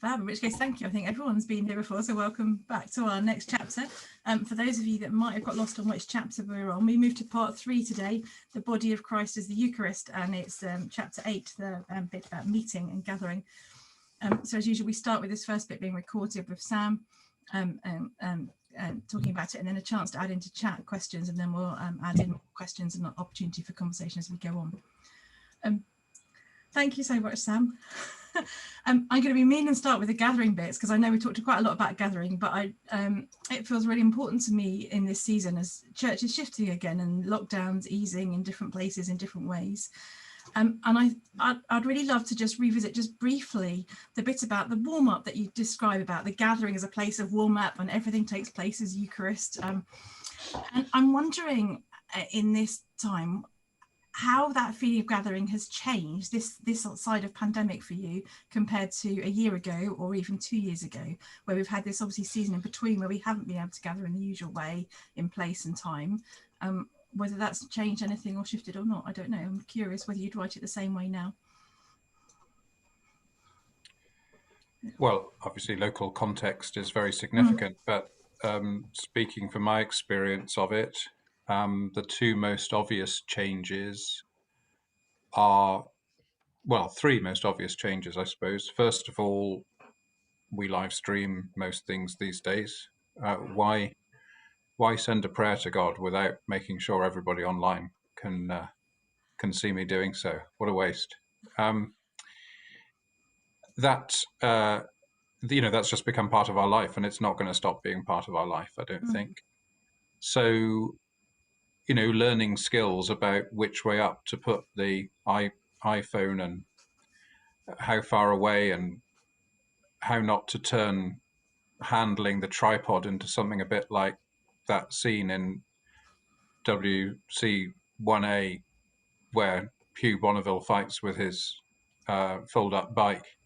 Fab, in which case, thank you. I think everyone's been here before, so welcome back to our next chapter. For those of you that might have got lost on which chapter we're on, we moved to part 3 today, the body of Christ as the Eucharist, and it's chapter 8, the bit about meeting and gathering. So as usual, we start with this first bit being recorded with Sam, talking about it, and then a chance to add into chat questions, and then we'll add in questions and an opportunity for conversation as we go on. Thank you so much, Sam. I'm going to be mean and start with the gathering bits, because I know we talked quite a lot about gathering, but it feels really important to me in this season as church is shifting again and lockdowns easing in different places in different ways. And I'd really love to just revisit just briefly the bit about the warm-up that you describe about the gathering as a place of warm-up and everything takes place as Eucharist. And I'm wondering in this time, how that feeling of gathering has changed this side of pandemic for you compared to a year ago or even 2 years ago, where we've had this obviously season in between where we haven't been able to gather in the usual way in place and time. Whether that's changed anything or shifted or not, I don't know. I'm curious whether you'd write it the same way now. Well, obviously local context is very significant, but speaking from my experience of it, the two most obvious changes are, well, three most obvious changes, I suppose. First of all, we live stream most things these days. Why send a prayer to God without making sure everybody online can see me doing so? What a waste. That's just become part of our life, and it's not going to stop being part of our life, I don't think. So, learning skills about which way up to put the iPhone and how far away and how not to turn handling the tripod into something a bit like that scene in WC1A where Hugh Bonneville fights with his fold-up bike,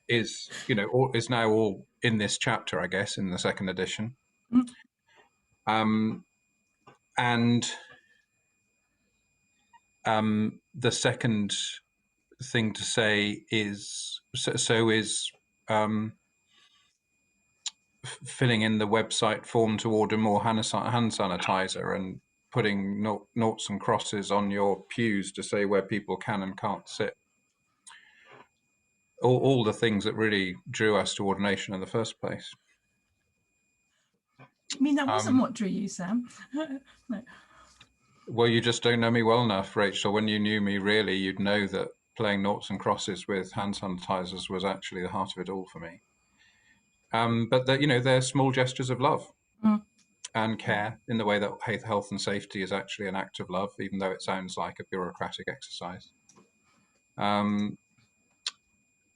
is now all in this chapter, I guess, in the second edition. And the second thing to say is filling in the website form to order more hand sanitizer and putting noughts and crosses on your pews to say where people can and can't sit. All the things that really drew us to ordination in the first place. I mean, that wasn't what drew you, Sam. No. Well, you just don't know me well enough, Rachel. When you knew me really, you'd know that playing noughts and crosses with hand sanitizers was actually the heart of it all for me. But they're small gestures of love and care in the way that health and safety is actually an act of love, even though it sounds like a bureaucratic exercise.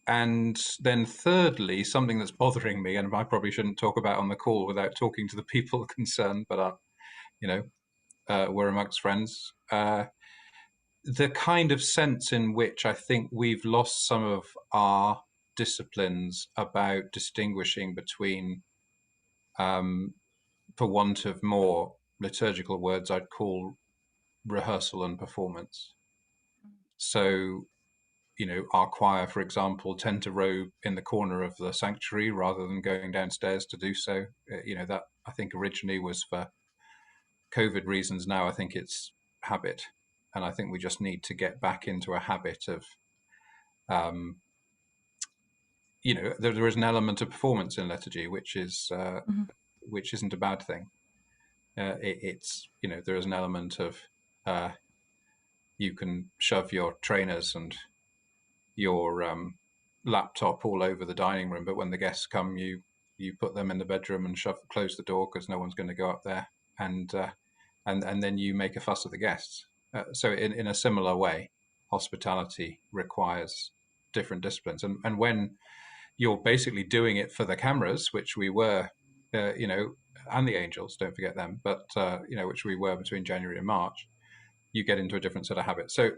And then thirdly, something that's bothering me, and I probably shouldn't talk about on the call without talking to the people concerned, but we're amongst friends. The kind of sense in which I think we've lost some of our disciplines about distinguishing between, for want of more liturgical words, I'd call rehearsal and performance. So, our choir, for example, tend to row in the corner of the sanctuary rather than going downstairs to do so. That I think originally was for COVID reasons. Now I think it's habit. And I think we just need to get back into a habit of, there is an element of performance in liturgy, which isn't a bad thing. There is an element of, you can shove your trainers and your laptop all over the dining room, but when the guests come, you put them in the bedroom and close the door because no one's going to go up there, and then you make a fuss of the guests. So in a similar way, hospitality requires different disciplines. And when you're basically doing it for the cameras, which we were, and the angels, don't forget them, but, which we were between January and March, you get into a different set of habits. So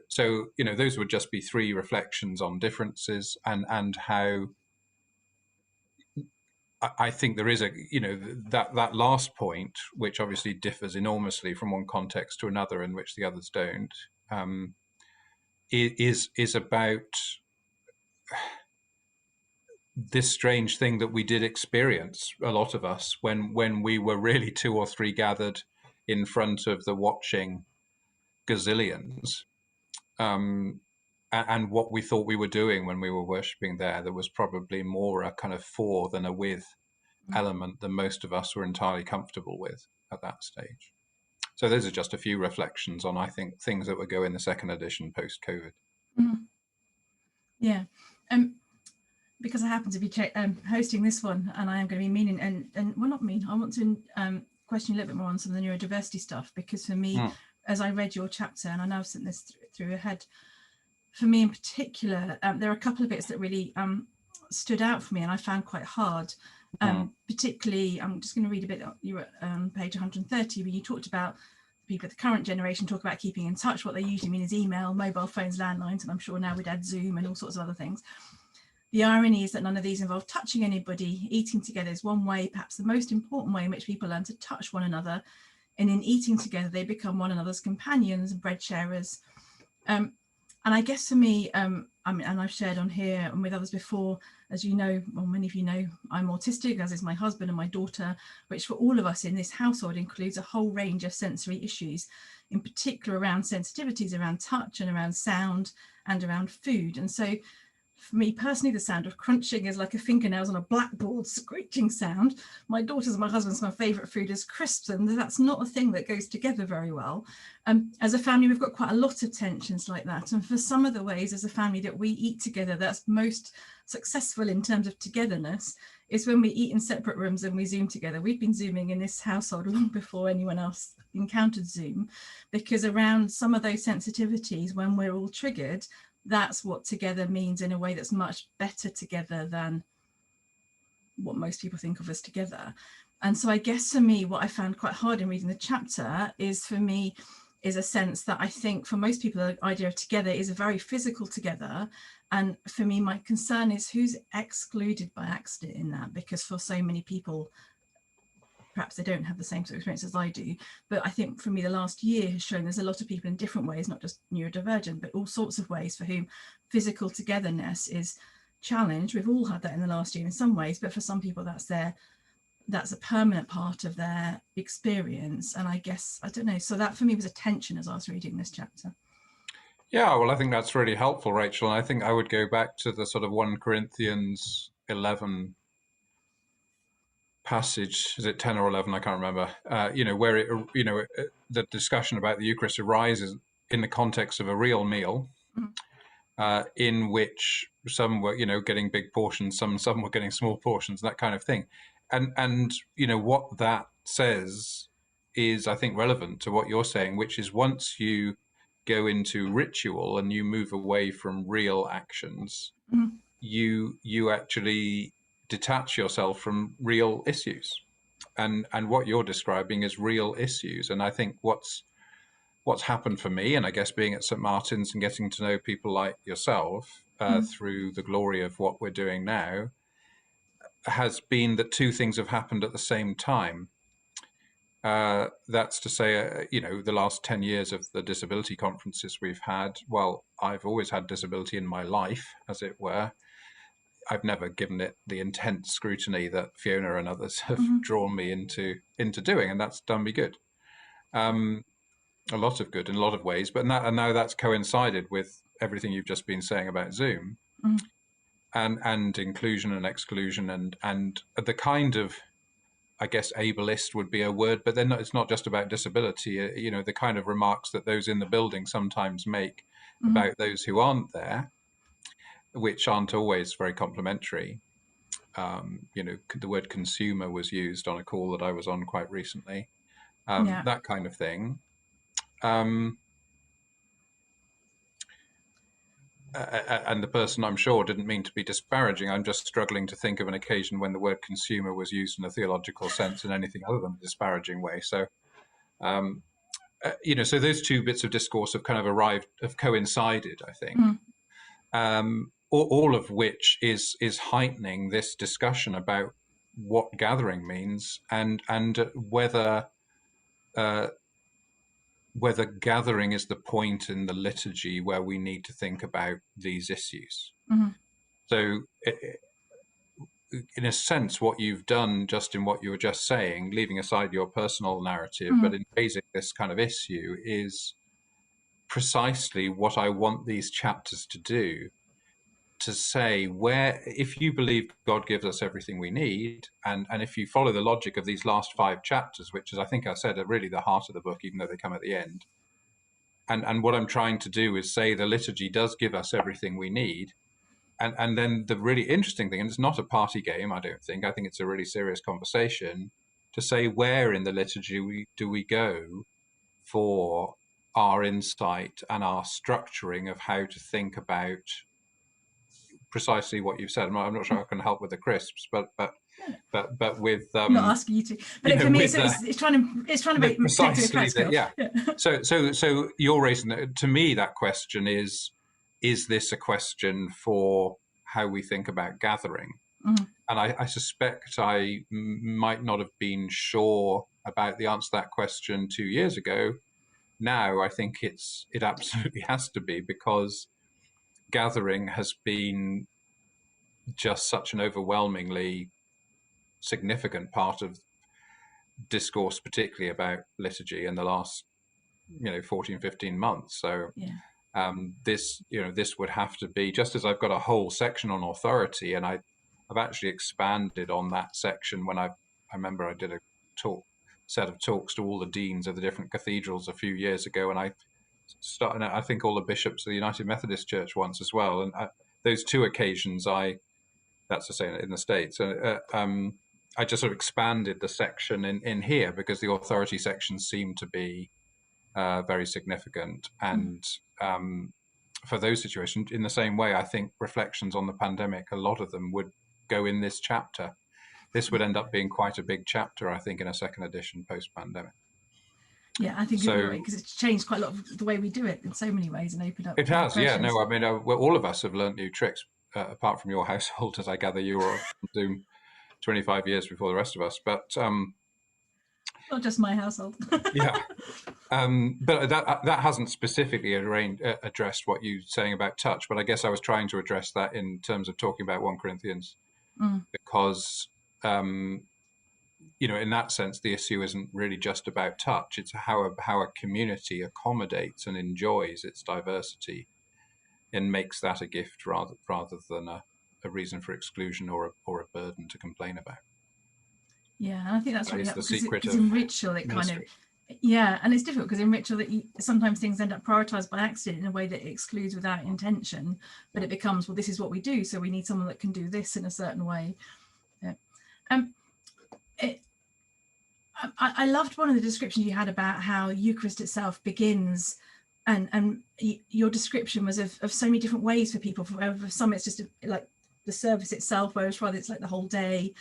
those would just be three reflections on differences and how I think there is that last point, which obviously differs enormously from one context to another, in which the others don't, is about this strange thing that we did experience, a lot of us, when we were really 2 or 3 gathered in front of the watching gazillions, and what we thought we were doing when we were worshipping there was probably more a kind of for than a with element than most of us were entirely comfortable with at that stage. So those are just a few reflections on, I think, things that would go in the second edition post-COVID. Yeah. Because I happen to be hosting this one, and I am going to be mean and well, not mean. I want to question you a little bit more on some of the neurodiversity stuff, because for me, as I read your chapter, and I know I've sent this through your head, for me in particular, there are a couple of bits that really stood out for me and I found quite hard. Particularly, I'm just going to read a bit. You were page 130, where you talked about people of the current generation talk about keeping in touch. What they usually mean is email, mobile phones, landlines, and I'm sure now we'd add Zoom and all sorts of other things. The irony is that none of these involve touching anybody. Eating together is one way, perhaps the most important way in which people learn to touch one another. And in eating together, they become one another's companions and bread sharers. And I guess for me, I mean, and I've shared on here and with others before, as you know, well, many of you know, I'm autistic, as is my husband and my daughter, which for all of us in this household includes a whole range of sensory issues, in particular around sensitivities, around touch and around sound and around food. And so for me personally, the sound of crunching is like a fingernails on a blackboard screeching sound. My daughter's and my husband's, my favourite food is crisps, and that's not a thing that goes together very well. As a family, we've got quite a lot of tensions like that. And for some of the ways as a family that we eat together that's most successful in terms of togetherness is when we eat in separate rooms and we Zoom together. We've been Zooming in this household long before anyone else encountered Zoom, because around some of those sensitivities, when we're all triggered, that's what together means in a way that's much better together than what most people think of as together. And so I guess for me, what I found quite hard in reading the chapter is a sense that I think for most people, the idea of together is a very physical together. And for me, my concern is who's excluded by accident in that, because for so many people, perhaps they don't have the same sort of experience as I do. But I think for me, the last year has shown there's a lot of people in different ways, not just neurodivergent, but all sorts of ways for whom physical togetherness is challenged. We've all had that in the last year in some ways, but for some people that's a permanent part of their experience. And I guess, I don't know, so that for me was a tension as I was reading this chapter. Yeah, well, I think that's really helpful, Rachel. And I think I would go back to the sort of 1 Corinthians 11 passage, is it 10 or 11? I can't remember, where the discussion about the Eucharist arises in the context of a real meal, in which some were, getting big portions, some were getting small portions, that kind of thing. And what that says is, I think, relevant to what you're saying, which is once you go into ritual and you move away from real actions, you actually detach yourself from real issues, and what you're describing is real issues. And I think what's happened for me, and I guess being at St. Martin's and getting to know people like yourself through the glory of what we're doing now, has been that 2 things have happened at the same time. That's to say, the last 10 years of the disability conferences we've had, well, I've always had disability in my life, as it were. I've never given it the intense scrutiny that Fiona and others have drawn me into doing, and that's done me good. A lot of good in a lot of ways, but now that's coincided with everything you've just been saying about Zoom, and inclusion and exclusion, and the kind of, I guess, ableist would be a word, but then it's not just about disability. The kind of remarks that those in the building sometimes make about those who aren't there, which aren't always very complimentary. The word consumer was used on a call that I was on quite recently, that kind of thing. And the person, I'm sure, didn't mean to be disparaging. I'm just struggling to think of an occasion when the word consumer was used in a theological sense in anything other than a disparaging way. So, so those 2 bits of discourse have kind of coincided, I think. All of which is heightening this discussion about what gathering means, and whether gathering is the point in the liturgy where we need to think about these issues. So in a sense, what you've done just in what you were just saying, leaving aside your personal narrative, but in raising this kind of issue, is precisely what I want these chapters to do. To say, where, if you believe God gives us everything we need, and if you follow the logic of these last 5 chapters, which, as I think I said, are really the heart of the book, even though they come at the end. And what I'm trying to do is say the liturgy does give us everything we need. And then the really interesting thing, and it's not a party game, I don't think. I think it's a really serious conversation to say, where in the liturgy do we go for our insight and our structuring of how to think about precisely what you've said. I'm not sure I can help with the crisps, but with I'm not asking you to, but for me, it's trying to make precisely that, yeah. So you're raising to me that question is this a question for how we think about gathering? And I suspect I might not have been sure about the answer to that question 2 years ago. Now I think it absolutely has to be, because gathering has been just such an overwhelmingly significant part of discourse, particularly about liturgy in the last 14, 15 months. So this would have to be, just as I've got a whole section on authority, and I've actually expanded on that section when I remember I did a set of talks to all the deans of the different cathedrals a few years ago, and I started, I think, all the bishops of the United Methodist Church once as well. And those 2 occasions, that's to say in the States, I just sort of expanded the section in here, because the authority sections seem to be very significant. And for those situations, in the same way, I think reflections on the pandemic, a lot of them would go in this chapter. This would end up being quite a big chapter, I think, in a second edition post-pandemic. Yeah, I think you're right, because it's changed quite a lot of the way we do it in so many ways and opened up. It has, yeah. No, I mean, all of us have learned new tricks, apart from your household, as I gather you were on Zoom 25 years before the rest of us. But not just my household. Yeah. But that hasn't specifically addressed what you're saying about touch. But I guess I was trying to address that in terms of talking about 1 Corinthians, because in that sense, the issue isn't really just about touch. It's how a community accommodates and enjoys its diversity and makes that a gift rather than a reason for exclusion or a burden to complain about. Yeah, and I think that's really helpful, because in ritual it kind of, and it's difficult, because in ritual sometimes things end up prioritized by accident in a way that excludes without intention, but it becomes, well, this is what we do, so we need someone that can do this in a certain way. I loved one of the descriptions you had about how Eucharist itself begins, and your description was of so many different ways for people. For some it's just like the service itself, whereas for others it's like the whole day.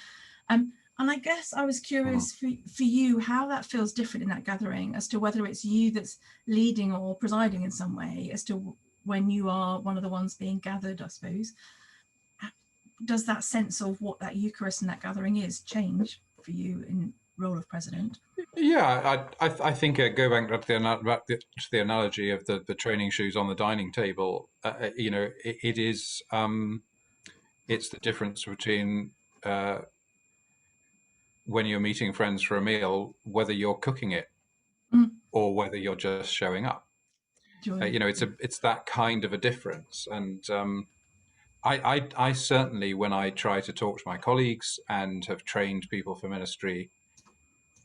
And I guess I was curious for you how that feels different in that gathering, as to whether it's you that's leading or presiding in some way, as to when you are one of the ones being gathered, I suppose. Does that sense of what that Eucharist and that gathering is change for you in role of president? Yeah, I think go back to the analogy of the training shoes on the dining table. It is it's the difference between when you're meeting friends for a meal, whether you're cooking it or whether you're just showing up. It's that kind of a difference. And I certainly, when I try to talk to my colleagues and have trained people for ministry,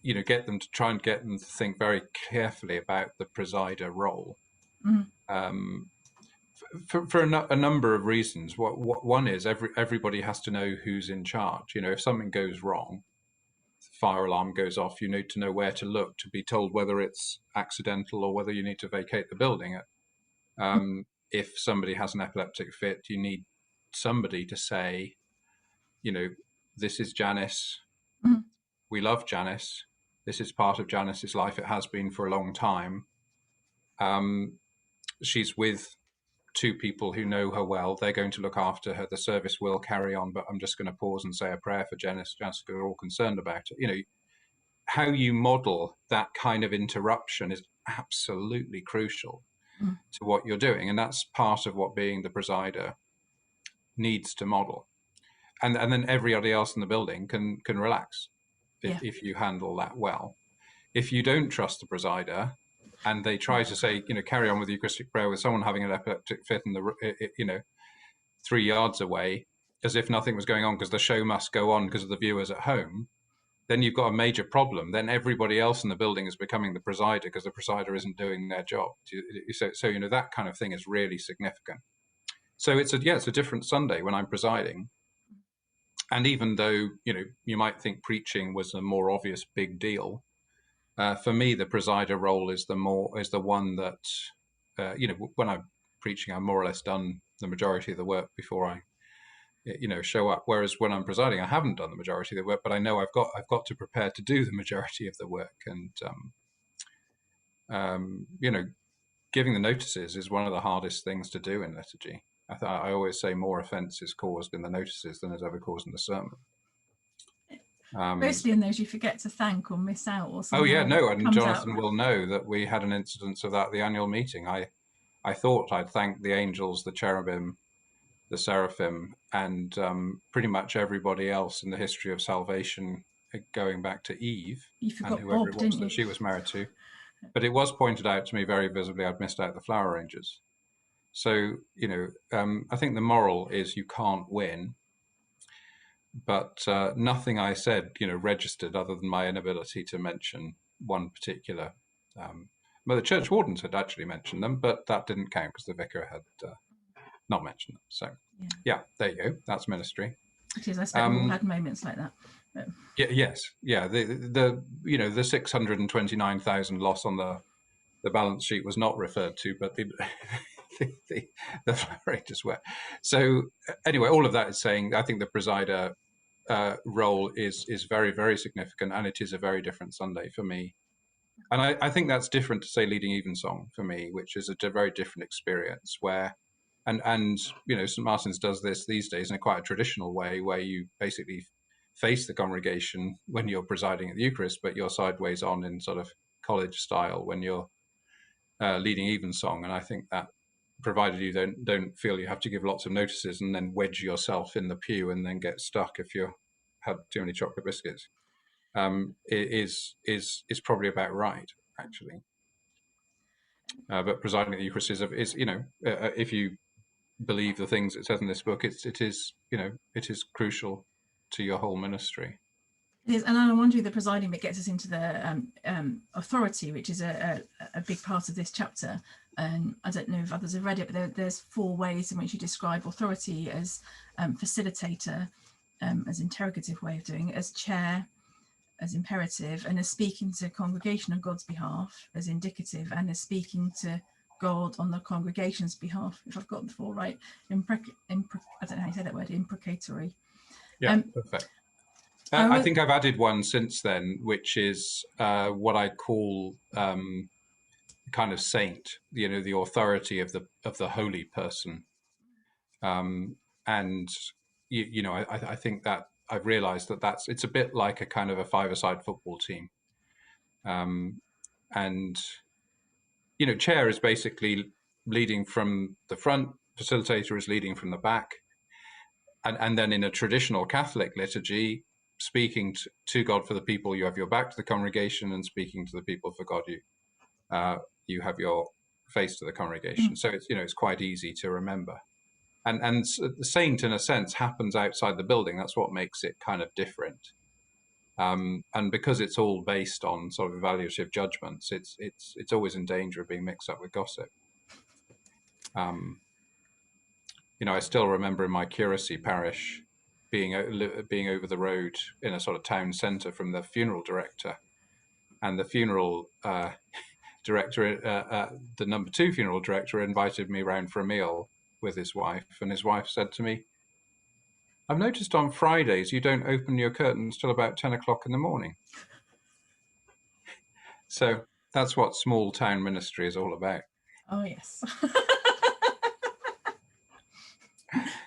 get them to think very carefully about the presider role. For a number of reasons. One is everybody has to know who's in charge. If something goes wrong, fire alarm goes off, you need to know where to look to be told whether it's accidental or whether you need to vacate the building. If somebody has an epileptic fit, you need somebody to say, this is Janice. We love Janice. This is part of Janice's life. It has been for a long time. She's with 2 people who know her well. They're going to look after her. The service will carry on, but I'm just going to pause and say a prayer for Janice. We're all concerned about it. How you model that kind of interruption is absolutely crucial to what you're doing. And that's part of what being the presider needs to model. and then everybody else in the building can relax Yeah. if you handle that well. If you don't trust the presider, and they try to say, carry on with the Eucharistic prayer with someone having an epileptic fit in the 3 yards away, as if nothing was going on because the show must go on because of the viewers at home, then you've got a major problem. Then everybody else in the building is becoming the presider because the presider isn't doing their job. So that kind of thing is really significant. So it's a different Sunday when I'm presiding. And even though, you might think preaching was a more obvious big deal, for me, the presider role is the one that, when I'm preaching, I'm more or less done the majority of the work before I, show up. Whereas when I'm presiding, I haven't done the majority of the work, but I know I've got to prepare to do the majority of the work. And, giving the notices is one of the hardest things to do in liturgy. I always say more offence is caused in the notices than is ever caused in the sermon. Mostly in those you forget to thank or miss out or something. Oh yeah, no, and Jonathan will know that we had an incidence of that at the annual meeting. I thought I'd thanked the angels, the cherubim, the seraphim, and pretty much everybody else in the history of salvation, going back to Eve and whoever it was that she was married to. But it was pointed out to me very visibly I'd missed out the flower arrangers. So, I think the moral is you can't win. But nothing I said, registered other than my inability to mention one particular. Well, the church wardens had actually mentioned them, but that didn't count because the vicar had not mentioned them. So, yeah, there you go. That's ministry. It is. I suppose we've all had moments like that. But... Yeah. Yes. Yeah. The 629,000 loss on the balance sheet was not referred to, but the flower arrangers were. So anyway, all of that is saying I think the presider role is very, very significant, and it is a very different Sunday for me. And I think that's different to say leading evensong for me, which is a very different experience where, and St. Martin's does this these days in a quite a traditional way, where you basically face the congregation when you're presiding at the Eucharist, but you're sideways on in sort of college style when you're leading evensong. And I think that, provided you don't feel you have to give lots of notices and then wedge yourself in the pew and then get stuck if you had too many chocolate biscuits, is probably about right, actually. But presiding at the Eucharist is if you believe the things it says in this book, it is crucial to your whole ministry. It is, and I wonder if the presiding bit gets us into the authority, which is a big part of this chapter. And I don't know if others have read it, but there's 4 ways in which you describe authority: as facilitator, as interrogative way of doing it, as chair, as imperative, and as speaking to congregation on God's behalf, as indicative, and as speaking to God on the congregation's behalf, if I've got the 4 right. I don't know how you say that word, imprecatory. Yeah, perfect. I think I've added one since then, which is what I call kind of saint, the authority of the holy person. And I think that I've realized that it's a bit like a kind of a 5-a-side football team. And chair is basically leading from the front, facilitator is leading from the back. And then in a traditional Catholic liturgy, speaking to God for the people, you have your back to the congregation, and speaking to the people for God, you have your face to the congregation. So it's quite easy to remember. And the saint, in a sense, happens outside the building. That's what makes it kind of different. And because it's all based on sort of evaluative judgments, it's always in danger of being mixed up with gossip. I still remember in my curacy parish being over the road in a sort of town centre from the funeral director, and the funeral director, the number 2 funeral director, invited me round for a meal with his wife, and his wife said to me, "I've noticed on Fridays you don't open your curtains till about 10 o'clock in the morning." So that's what small town ministry is all about. Oh yes.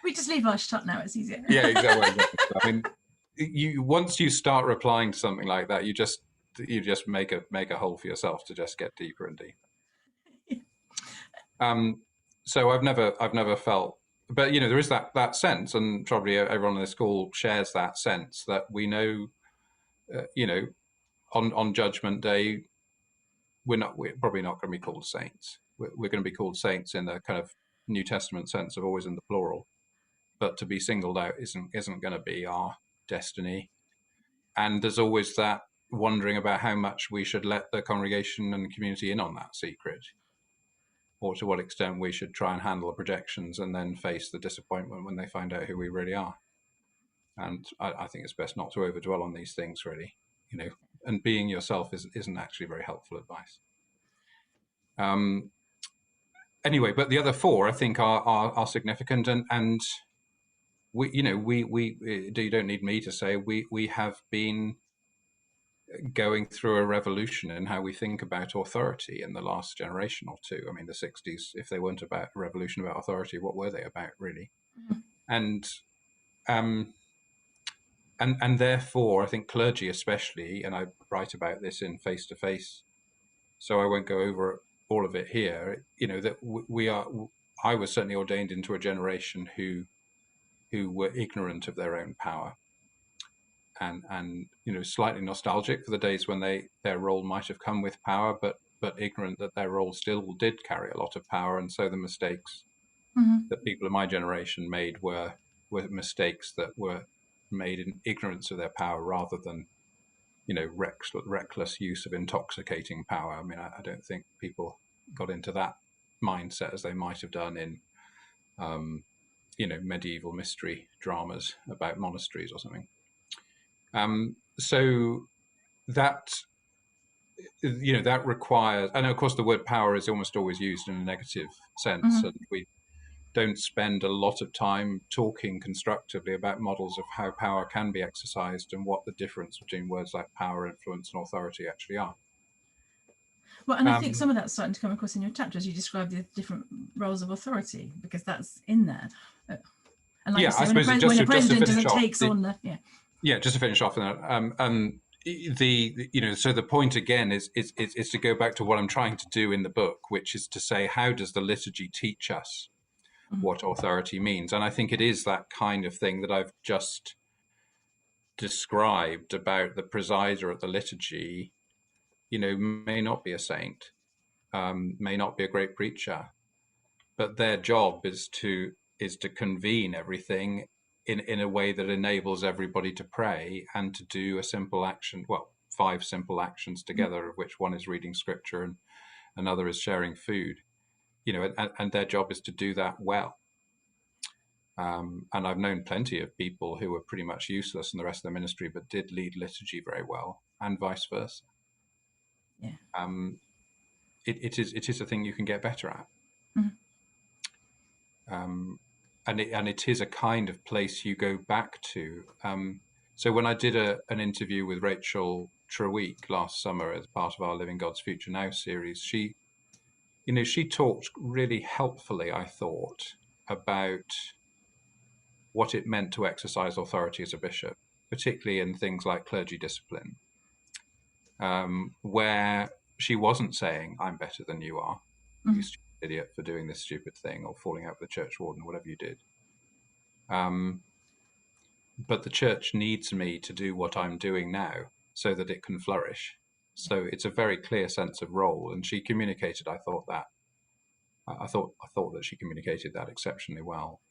We just leave ours shut now, it's easier. Yeah, exactly. I mean, once you start replying to something like that, you just make a hole for yourself to just get deeper and deeper. So I've never felt but you know, there is that sense, and probably everyone on this call shares that sense that we know, you know, on Judgment Day, we're probably not going to be called saints. We're going to be called saints in the kind of New Testament sense of always in the plural, but to be singled out isn't going to be our destiny. And there's always that wondering about how much we should let the congregation and the community in on that secret, or to what extent we should try and handle the projections and then face the disappointment when they find out who we really are. And I think it's best not to overdwell on these things, really, you know, and being yourself isn't actually very helpful advice. Anyway, but the other four I think are significant, and we, you know, you don't need me to say we have been going through a revolution in how we think about authority in the last generation or two. I mean, the 60s, if they weren't about a revolution about authority, what were they about, really? And therefore, I think clergy especially, and I write about this in Face to Face, so I won't go over all of it here, you know, that I was certainly ordained into a generation who were ignorant of their own power. And you know, slightly nostalgic for the days when their role might have come with power, but ignorant that their role still did carry a lot of power. And so the mistakes that people of my generation made were mistakes that were made in ignorance of their power rather than, you know, reckless use of intoxicating power. I mean, I don't think people got into that mindset as they might have done in, you know, medieval mystery dramas about monasteries or something. So that, you know, that requires, and of course the word power is almost always used in a negative sense, and we don't spend a lot of time talking constructively about models of how power can be exercised and what the difference between words like power, influence, and authority actually are. Well, and I think some of that's starting to come across in your chapter as you describe the different roles of authority, because that's in there. And like you say, when a president doesn't take on the just to finish off on that, you know, so the point again is to go back to what I'm trying to do in the book, which is to say, how does the liturgy teach us what authority means? And I think it is that kind of thing that I've just described about the presider at the liturgy, you know, may not be a saint, may not be a great preacher, but their job is to convene everything in a way that enables everybody to pray and to do a simple action, well, 5 simple actions together, of which one is reading scripture and another is sharing food, you know, and their job is to do that well. And I've known plenty of people who were pretty much useless in the rest of the ministry, but did lead liturgy very well, and vice versa. Yeah. It is a thing you can get better at. And it is a kind of place you go back to. So when I did an interview with Rachel Noël last summer as part of our Living God's Future Now series, she talked really helpfully, I thought, about what it meant to exercise authority as a bishop, particularly in things like clergy discipline, where she wasn't saying, I'm better than you are, you stupid idiot for doing this stupid thing, or falling out with the church warden, or whatever you did. But the church needs me to do what I'm doing now so that it can flourish. So it's a very clear sense of role, and she communicated. I thought that she communicated that exceptionally well.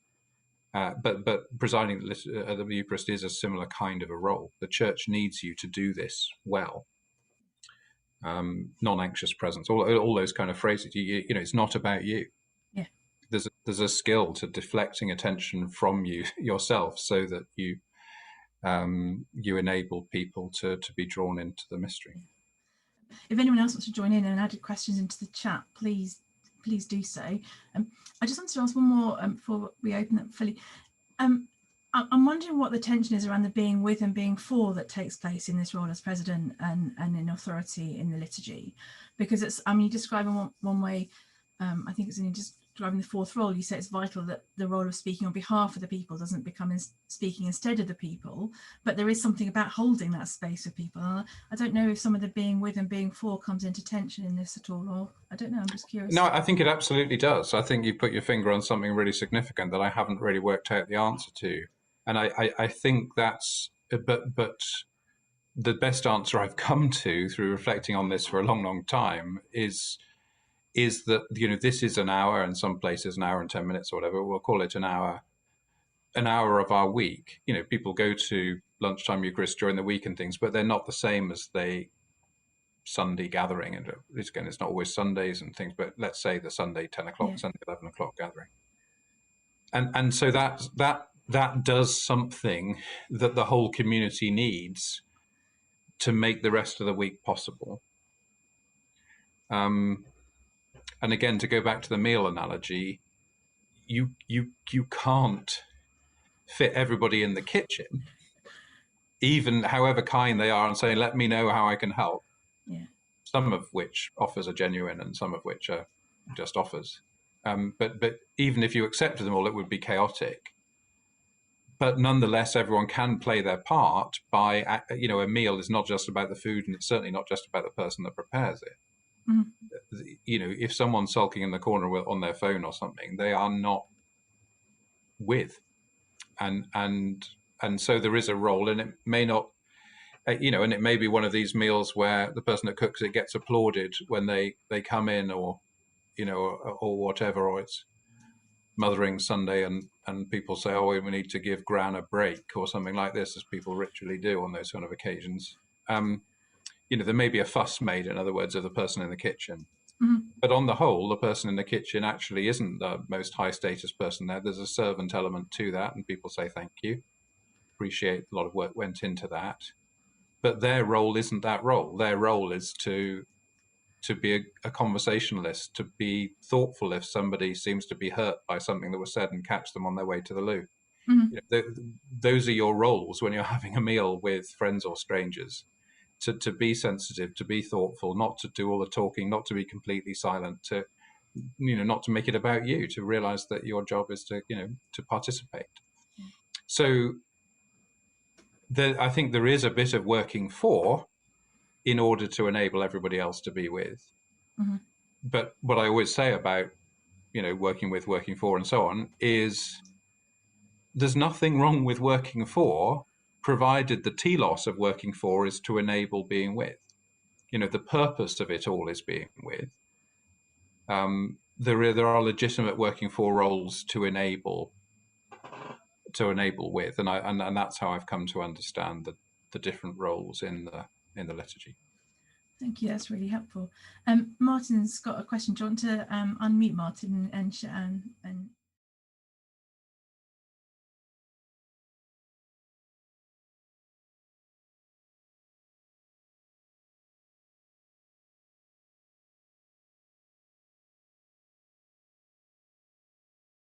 But presiding at the Eucharist is a similar kind of a role. The church needs you to do this well. Non-anxious presence, all those kind of phrases. You know, it's not about you. Yeah. There's a skill to deflecting attention from yourself, so that you enable people to be drawn into the mystery. If anyone else wants to join in and add questions into the chat, please do so. I just wanted to ask one more before we open up fully. I'm wondering what the tension is around the being with and being for that takes place in this role as president and in authority in the liturgy, because it's, I mean, you describe in one way, I think it's in describing the fourth role, you say it's vital that the role of speaking on behalf of the people doesn't become speaking instead of the people, but there is something about holding that space for people. I don't know if some of the being with and being for comes into tension in this at all, or I don't know, I'm just curious. No, I think it absolutely does. I think you put your finger on something really significant that I haven't really worked out the answer to. And I think that's, but the best answer I've come to through reflecting on this for a long, long time is that, you know, this is an hour, in some places an hour and 10 minutes or whatever, we'll call it an hour of our week. You know, people go to lunchtime Eucharist during the week and things, but they're not the same as they Sunday gathering. And again, it's not always Sundays and things, but let's say the Sunday 10 o'clock, yeah. Sunday 11 o'clock gathering. And so that does something that the whole community needs to make the rest of the week possible. And again, to go back to the meal analogy, you can't fit everybody in the kitchen, even however kind they are, and say, let me know how I can help. Yeah. Some of which offers are genuine and some of which are just offers. But even if you accepted them all, it would be chaotic. But nonetheless, everyone can play their part by, you know, a meal is not just about the food, and it's certainly not just about the person that prepares it. Mm. You know, if someone's sulking in the corner on their phone or something, they are not with. And so there is a role, and it may not, you know, and it may be one of these meals where the person that cooks it gets applauded when they come in, or, you know, or whatever, or it's Mothering Sunday and people say, oh, we need to give Gran a break or something like this, as people ritually do on those kind of occasions. You know, there may be a fuss made, in other words, of the person in the kitchen. Mm-hmm. But on the whole, the person in the kitchen actually isn't the most high status person there. There's a servant element to that, and people say thank you, appreciate a lot of work went into that. But their role isn't that role. Their role is to be a conversationalist, to be thoughtful if somebody seems to be hurt by something that was said, and catch them on their way to the loo. Mm-hmm. You know, those are your roles when you're having a meal with friends or strangers. To be sensitive, to be thoughtful, not to do all the talking, not to be completely silent, to, you know, not to make it about you, to realize that your job is to, you know, to participate. Yeah. So I think there is a bit of working for in order to enable everybody else to be with. Mm-hmm. But what I always say about, you know, working with, working for, and so on, is there's nothing wrong with working for, provided the telos of working for is to enable being with. You know, the purpose of it all is being with. There are legitimate working for roles to enable with, and that's how I've come to understand the different roles in the liturgy. Thank you, that's really helpful. Martin's got a question. Do you want to unmute Martin and